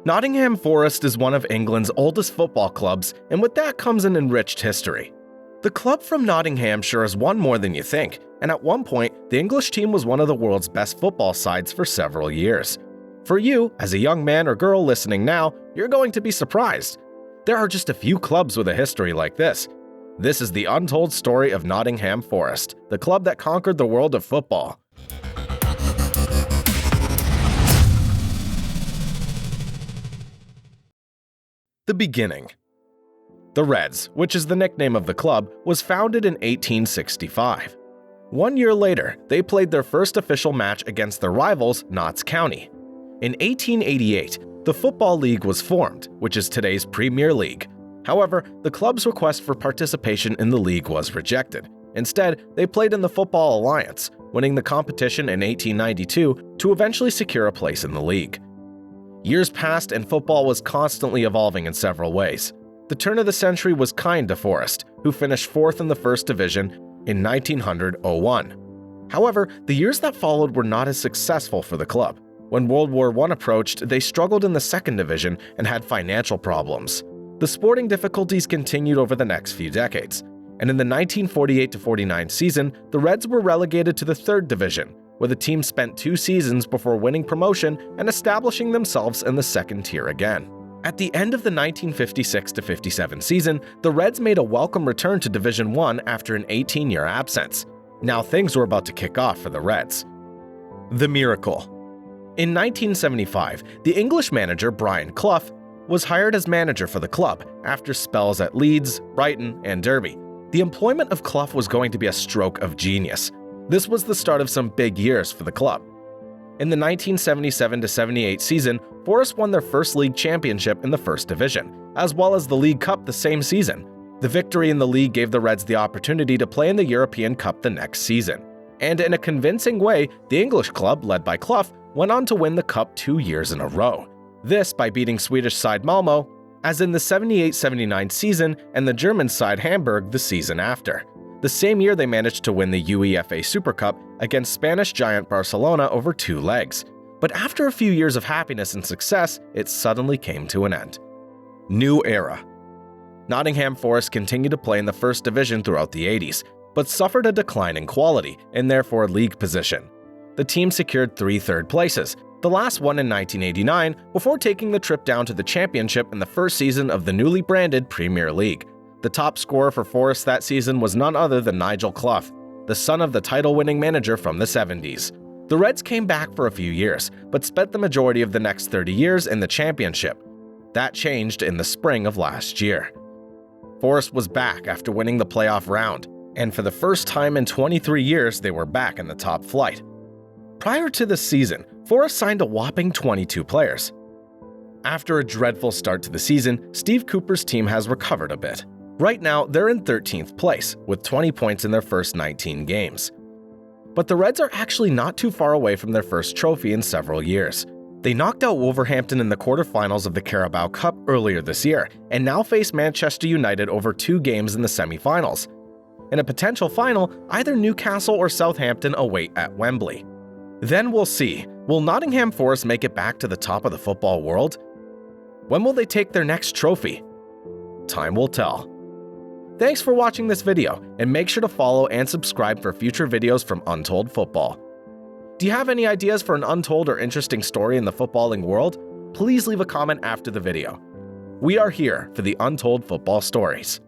Nottingham Forest is one of England's oldest football clubs, and with that comes an enriched history. The club from Nottinghamshire has won more than you think, and at one point, the English team was one of the world's best football sides for several years. For you, as a young man or girl listening now, you're going to be surprised. There are just a few clubs with a history like this. This is the untold story of Nottingham Forest, the club that conquered the world of football. The beginning. The Reds, which is the nickname of the club, was founded in 1865. 1 year later, they played their first official match against their rivals, Notts County. In 1888, the Football League was formed, which is today's Premier League. However, the club's request for participation in the league was rejected. Instead, they played in the Football Alliance, winning the competition in 1892 to eventually secure a place in the league. Years passed and football was constantly evolving in several ways. The turn of the century was kind to Forest, who finished fourth in the first division in 1901. However, the years that followed were not as successful for the club. When World War I approached, they struggled in the second division and had financial problems. The sporting difficulties continued over the next few decades, and in the 1948-49 season, the Reds were relegated to the third division, where the team spent 2 seasons before winning promotion and establishing themselves in the second tier again. At the end of the 1956-57 season, the Reds made a welcome return to Division 1 after an 18-year absence. Now things were about to kick off for the Reds. The Miracle. In 1975, the English manager Brian Clough was hired as manager for the club after spells at Leeds, Brighton, and Derby. The employment of Clough was going to be a stroke of genius. This was the start of some big years for the club. In the 1977-78 season, Forest won their first league championship in the first division, as well as the League Cup the same season. The victory in the league gave the Reds the opportunity to play in the European Cup the next season. And in a convincing way, the English club, led by Clough, went on to win the Cup 2 years in a row. This by beating Swedish side Malmö, as in the 78-79 season, and the German side Hamburg the season after. The same year they managed to win the UEFA Super Cup against Spanish giant Barcelona over 2 legs. But after a few years of happiness and success, it suddenly came to an end. New era. Nottingham Forest continued to play in the first division throughout the 80s, but suffered a decline in quality and therefore league position. The team secured 3 third places, the last one in 1989, before taking the trip down to the championship in the first season of the newly branded Premier League. The top scorer for Forest that season was none other than Nigel Clough, the son of the title-winning manager from the 70s. The Reds came back for a few years, but spent the majority of the next 30 years in the championship. That changed in the spring of last year. Forest was back after winning the playoff round, and for the first time in 23 years they were back in the top flight. Prior to this season, Forest signed a whopping 22 players. After a dreadful start to the season, Steve Cooper's team has recovered a bit. Right now, they're in 13th place, with 20 points in their first 19 games. But the Reds are actually not too far away from their first trophy in several years. They knocked out Wolverhampton in the quarterfinals of the Carabao Cup earlier this year, and now face Manchester United over 2 games in the semi-finals. In a potential final, either Newcastle or Southampton await at Wembley. Then we'll see, will Nottingham Forest make it back to the top of the football world? When will they take their next trophy? Time will tell. Thanks for watching this video, and make sure to follow and subscribe for future videos from Untold Football. Do you have any ideas for an untold or interesting story in the footballing world? Please leave a comment after the video. We are here for the Untold Football Stories.